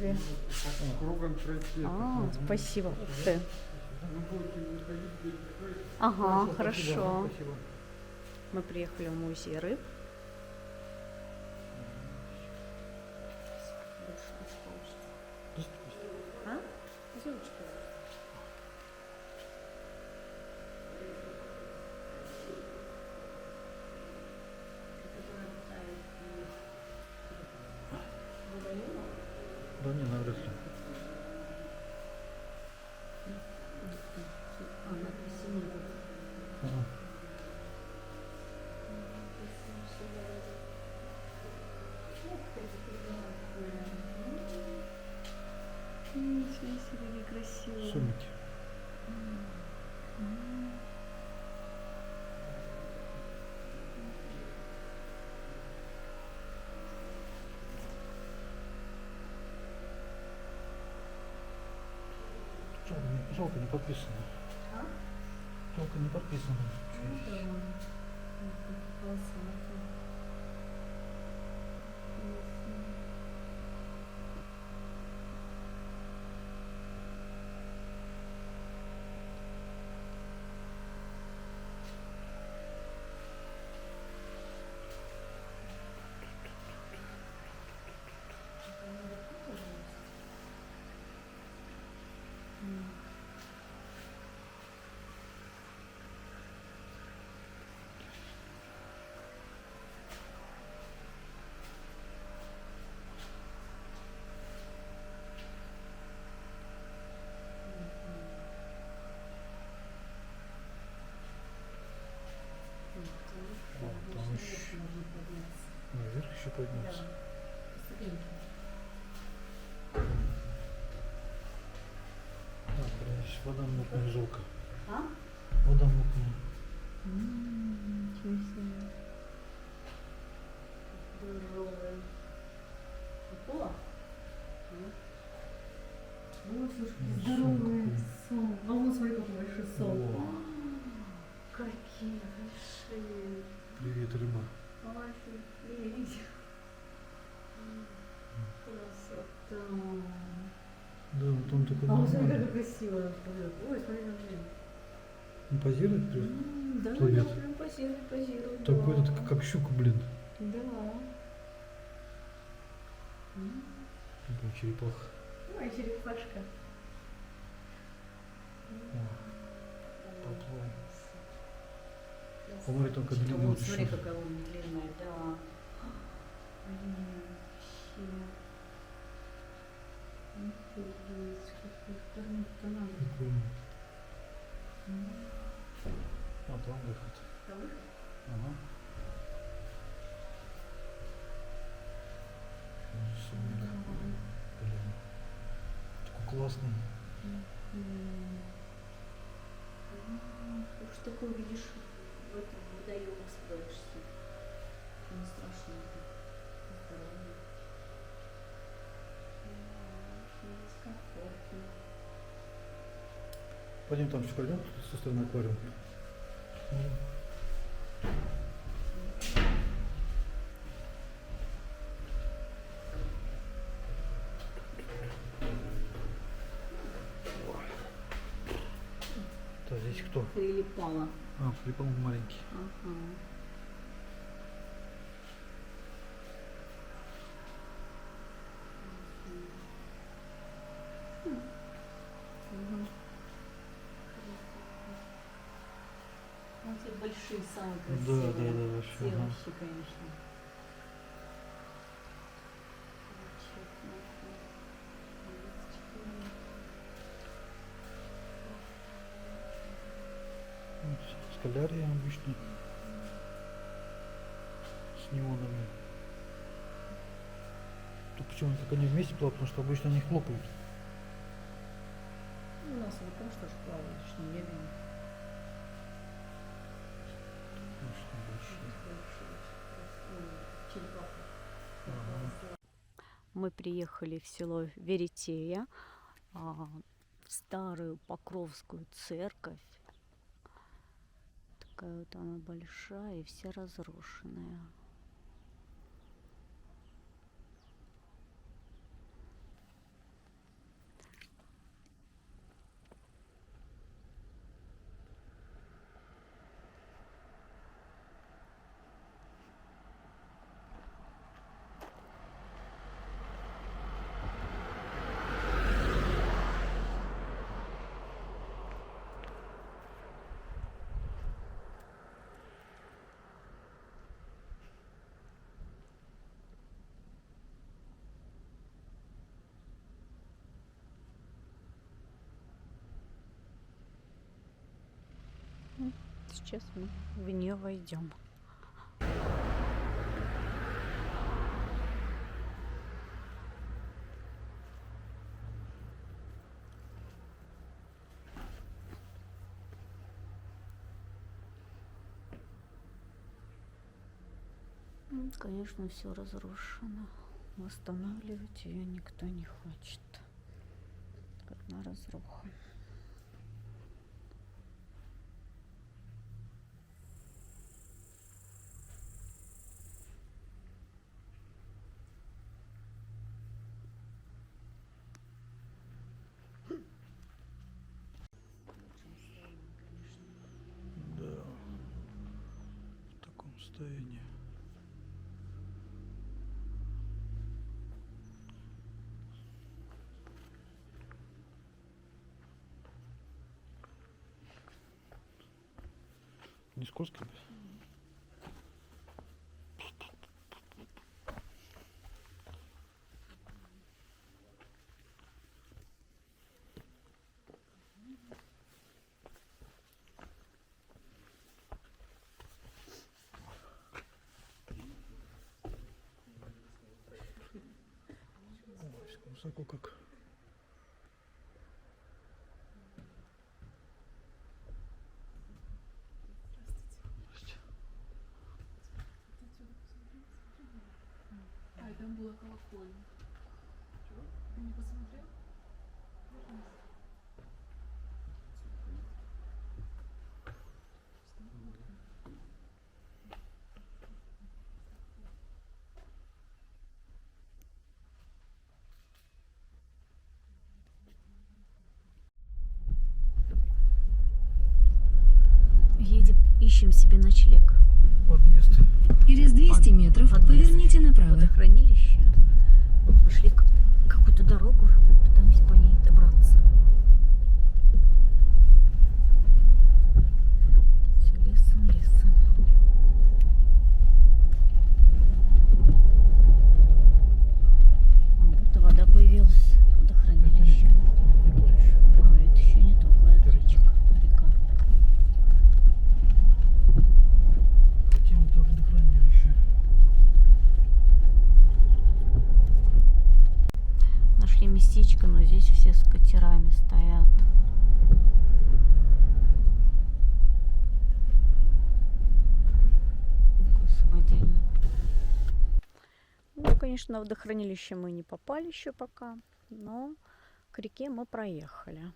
себе. Кругом пройти. Спасибо. Ух ты. Ага, хорошо. Спасибо. Мы приехали в музей рыб. А? Да не, навряд ли. Ага. Ничего себе, некрасиво. Сумики. Жалко не подписано. А? Жалко не подписано. Там еще наверх еще подняться. Да, блин, здесь вода мутная, жалко. А? Вода мутная. Ничего себе. Здоровая. Пола? Ой, слушай, Ну, здоровый какой. сон. А вон смотри, какой большой сон. О, Какие большие. привет, рыба. Офигеть. Красота. Да, вот там такой А вот смотри, нормальный. как красиво она плывет. Ой, смотри, на меня. Он позирует прям? Да, Плывет. да, прям позирует, позирует. Такой да. этот, как щука, блин. Да. Такая черепаха. Ой, черепашка. Поплыл. По-моему, только длинный вот Смотри, еще. какая он длинная, да. Блин, вообще. Офигеть, какой кормить-то надо. Прикольно. А там выход. Это выход? Ага. Сумик. Блин. Такой классный. Уж такое видишь, в этом водоеме скроешься. Не страшно. Здорово. Здесь комфортно. Пойдем там еще пройдем со стороны аквариума. Так, здесь кто? Прилипала. А, прикол маленький. Ага. Ну, эти большие самые красивые. Да, вообще. Все Ага. вообще, конечно. Вот, скалярия обычно. С неонами. Тут почему как они вместе плавают, потому что обычно они хлопают. Ну, у нас вот тоже плавают, что не бегаем. Конечно, большие. Ага. Мы приехали в село Веретея, в старую Покровскую церковь. Такая вот она большая и вся разрушенная. Сейчас мы в нее войдем. Конечно, все разрушено. Восстанавливать ее никто не хочет. Одна разруха. Да. В таком состоянии. Не скользко? Ой, высоко как. А, и там была колокольня. Ты не посмотрел? Едем, ищем себе ночлег. Подъезд. Через 200 метров поверните направо. Водохранилище. Пошли какую-то дорогу, пытаемся по ней добраться. Все лесом, лесом. Будто вода появилась в водохранилище. А, это еще не то, это речка, река. Хотим до водохранилища. Нашли местечко, но здесь все с катерами стоят. Такой самодельный. Ну, конечно, на водохранилище мы не попали еще пока, но к реке мы проехали.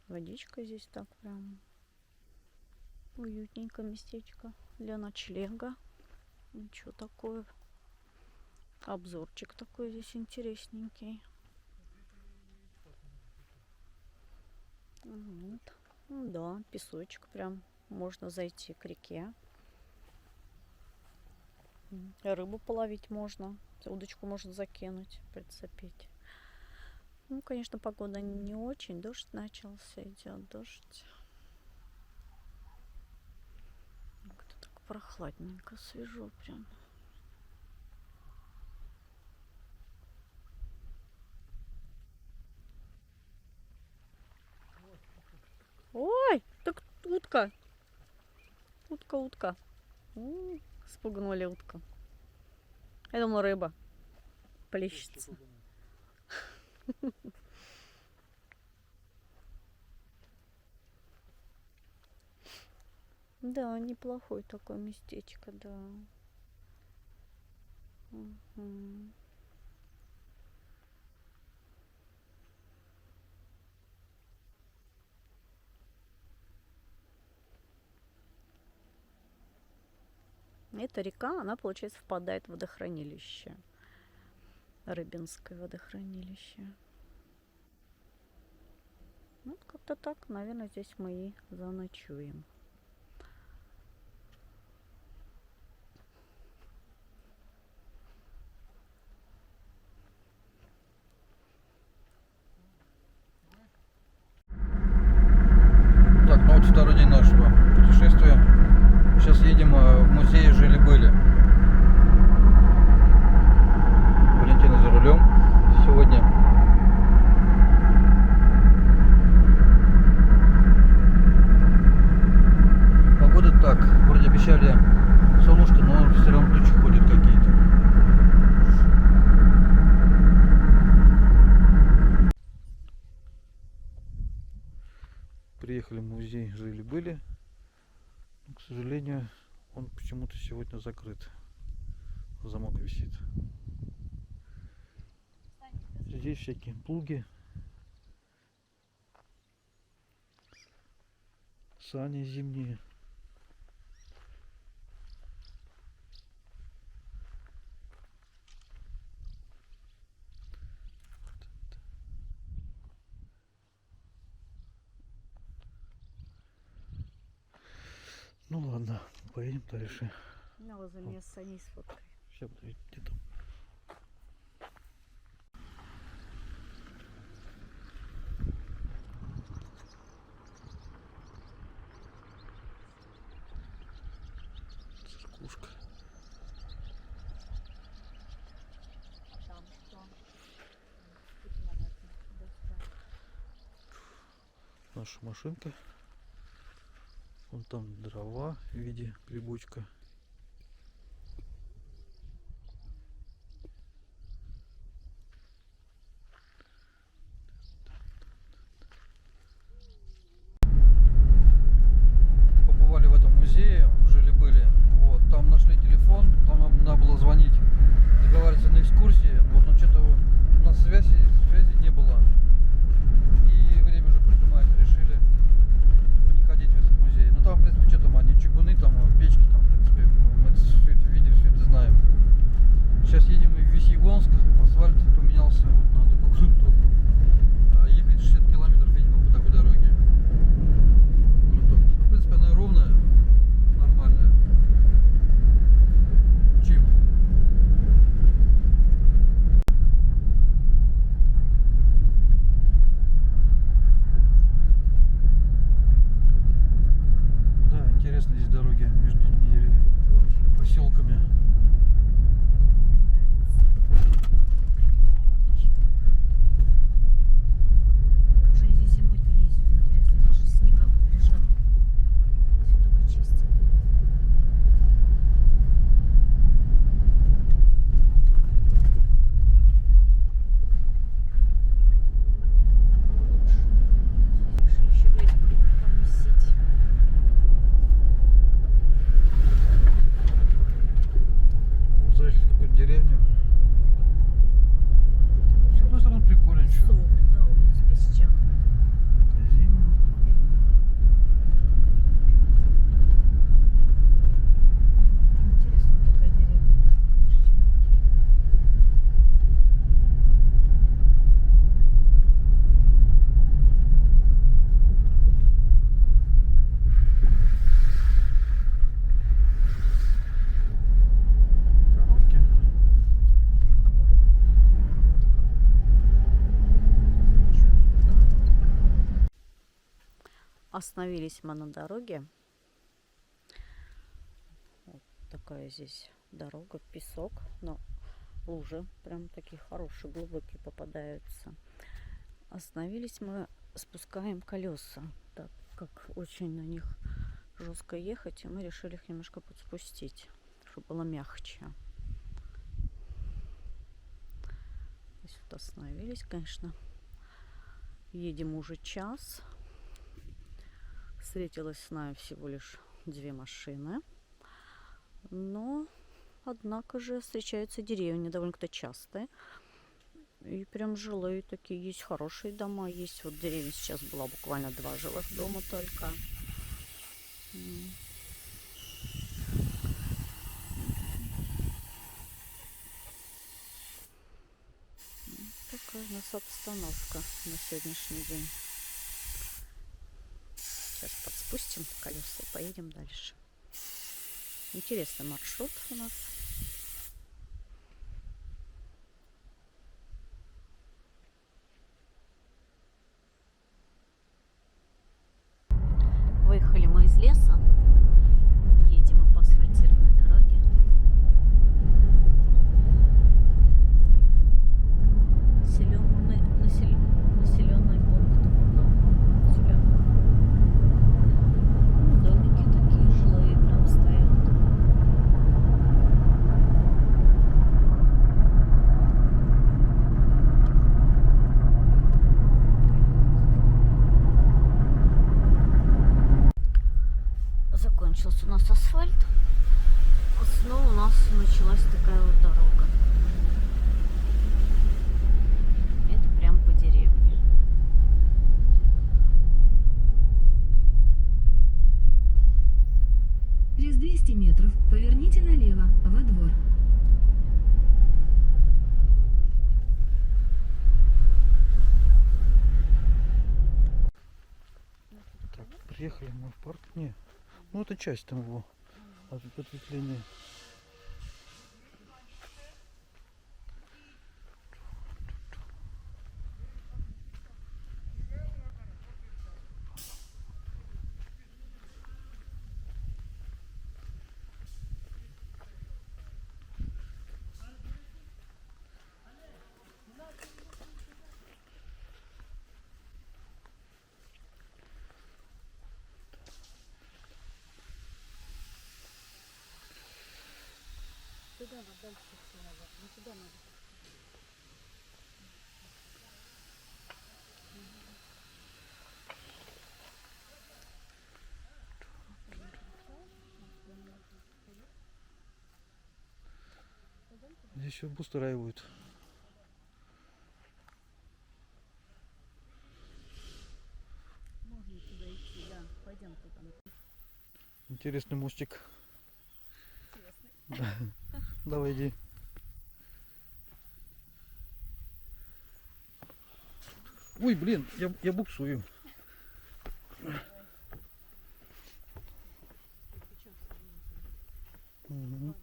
Водичка здесь так прям уютненько местечко для ночлега. Ничего такое. Обзорчик такой здесь интересненький. Вот. Ну да, песочек прям. Можно зайти к реке. Рыбу половить можно. Удочку можно закинуть, прицепить. Ну, конечно, погода не очень. Дождь начался, идет дождь. Как-то так прохладненько, свежо прям. Ой, так утка. Утка. Спугнули утку. Я думала, рыба плещется. Да, неплохое такое местечко, да. Угу. Эта река, она, получается, впадает в водохранилище. Рыбинское водохранилище. Вот как-то так, наверное, здесь мы и заночуем. Так, ну вот второй день нашего путешествия. Сейчас едем в музей «Жили-были». Валентина за рулем сегодня. обещали солнышко, но все равно тучи ходят какие-то. Приехали в музей Жили-были. Но, к сожалению, он почему-то сегодня закрыт. Замок висит. Здесь всякие плуги, сани зимние. Ну ладно, поедем дальше. На возле меня сани сфоткай. Сейчас, где там? Церквушка. Там что? Наша машинка. Вон там дрова в виде грибочка. Побывали в этом музее, жили-были. Вот, там нашли телефон, там нам надо было звонить, договариваться на экскурсии. Вот, но что-то у нас связи не было. И время уже поджимает, решили не ходить в этот музей. Ну там, в принципе, что там, они чугуны, там печки, там, в принципе, мы все это видели, все это знаем. Сейчас едем в Весьегонск, асфальт поменялся вот на такую грунтовку. Ехать 60 километров, видимо, по такой дороге. Грунтовка. Ну, в принципе, она ровная, нормальная. Чим? Да, интересно здесь дороги между поселками. Как же они здесь зимой-то ездят, интересно, здесь же снега лежат. Все только чистят. Решили еще гречку помесить. Вот заехали в какую-то деревню. С одной стороны прикольно, что Песок, да, у них песчаный. магазин. Интересно, такая деревня. Лучше, чем Коровки. Остановились мы на дороге. Вот такая здесь дорога, песок, но лужи прям такие хорошие, глубокие попадаются. Остановились мы, спускаем колеса, так как очень на них жестко ехать, и мы решили их немножко подспустить, чтобы было мягче. Здесь вот остановились, конечно. Едем уже час. Встретилась с нами всего лишь 2 машины. Но, однако же, встречаются деревни довольно-то часто. И прям жилые такие. Есть хорошие дома. Есть вот деревня сейчас была буквально 2 жилых дома только. Такая у нас обстановка на сегодняшний день. Сейчас подспустим колеса и поедем дальше. Интересный маршрут у нас. Выехали мы из леса. Едем мы по асфальтированной дороге. Населенный пункт. Домики такие жилые прям стоят. закончился у нас асфальт. Снова у нас началась такая вот дорога. Это прям по деревне. Через 200 метров поверните налево, во двор. Так, приехали мы в парк. Не, ну это часть там его ответвления. Туда надо дальше идти надо. Не туда надо. Здесь все обустраивают. Можно туда идти, да. Пойдем туда. Интересный мостик. Да. Давай иди. Ой, блин, я буксую. Угу.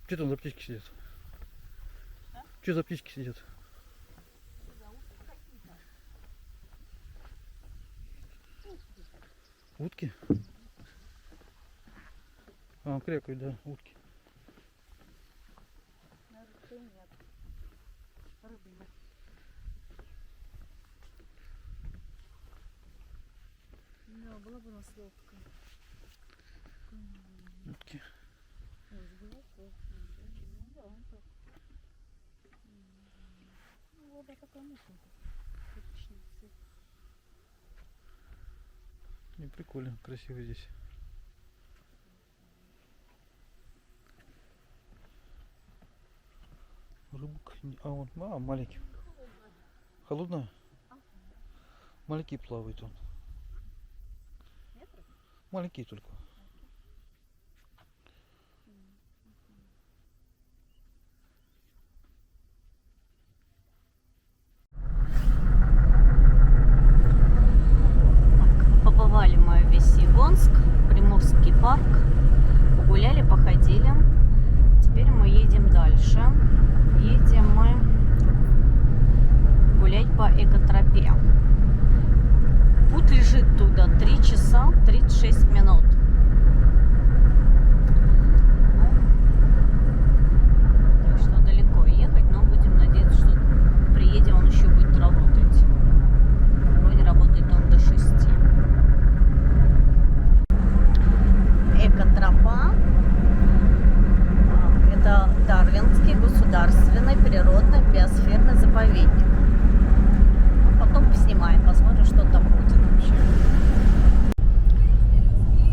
Что там за птички сидят? Что за птички сидят? Утки? А, крякают, да, утки. Нет. Рыбы нет. Да, была бы у нас лодка. Утки. Вода такая мутная. Не, прикольно, красиво здесь. Рыбок. Маленький. Холодно? Маленький плавает он. Маленький только. Побывали мы в Весьегонск, Приморский парк, погуляли, походили. Теперь мы едем дальше. Едем мы гулять по экотропе. Путь лежит туда 3 часа 36 минут. Так что далеко ехать, но будем надеяться, что приедем, он еще будет работать. Вроде работает он до 6. Экотропа. Это Дарвинский государственный природный биосферный заповедник. Потом поснимаем, посмотрим, что там будет вообще.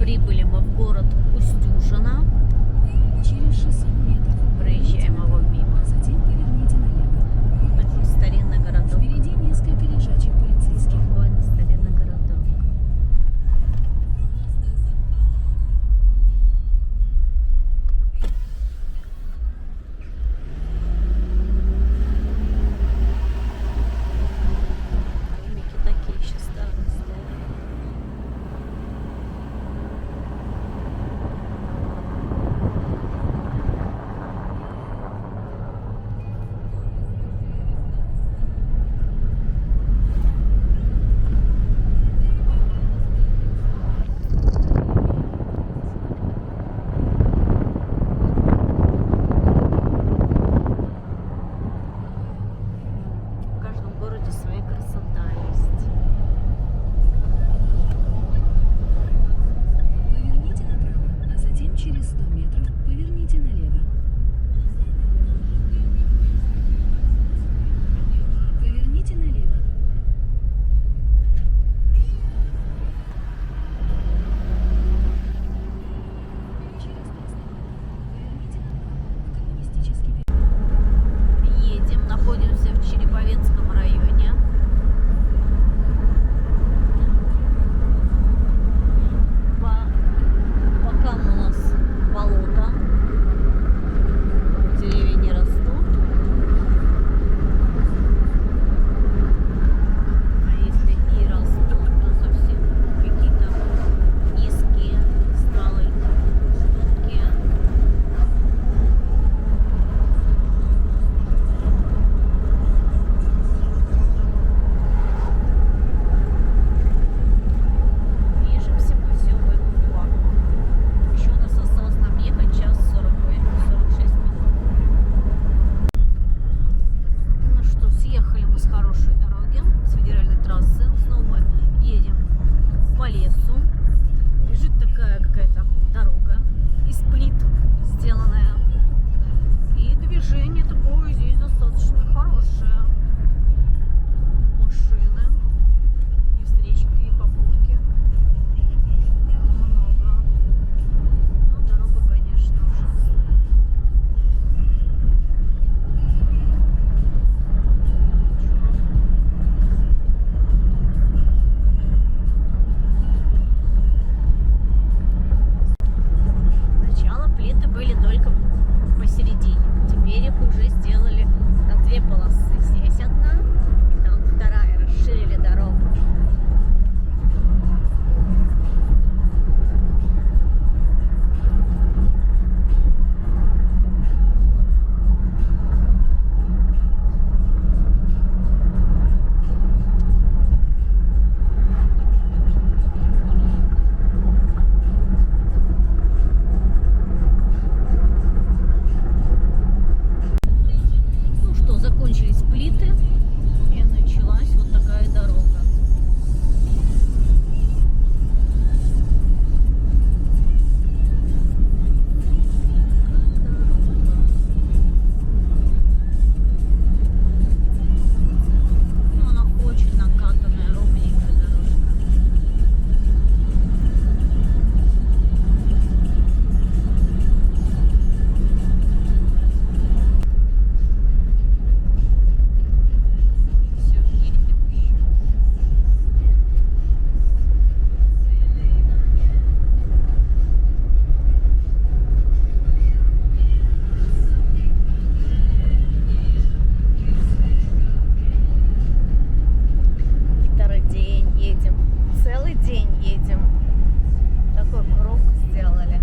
Прибыли мы в город Устюжина. Через 600 метров Проезжаем его мимо. затем поверните налево. Такой старинный городок. Впереди несколько лежачих полицейских. Спокойный старинный городок. Домики такие еще старые стоят. уже машины, и встречки, и попутки. Много. Ну, дорога, конечно, ужасная. Сначала плиты были только посередине. Теперь их уже сделали на две полосы. Здесь одна, и там вторая. Расширили дорогу. Ну что, закончились плиты, и началась вот такая дорога. Ну, она очень накатанная, ровненькая дорожка. Все едем еще. Второй день едем. Целый день едем. Такой круг сделали.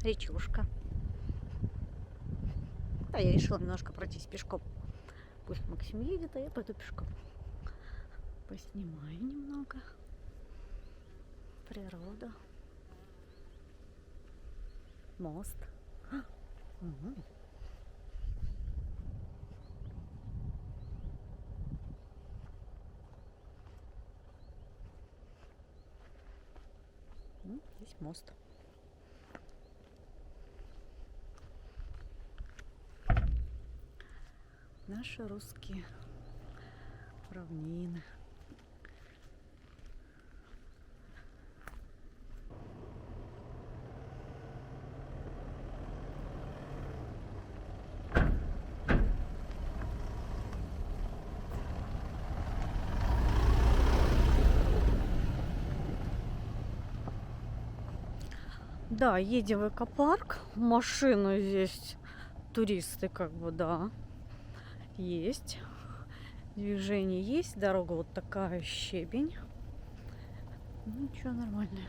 Речушка. Да, я решила немножко пройтись пешком. Пусть Максим едет, а я пойду пешком. Поснимаю немного. Природа. Мост. Мгм. Здесь мост. Наши русские равнины. Да, едем в экопарк. Машину здесь туристы как бы, да, есть. Движение есть. Дорога вот такая, щебень. Ну, ничего, нормальная.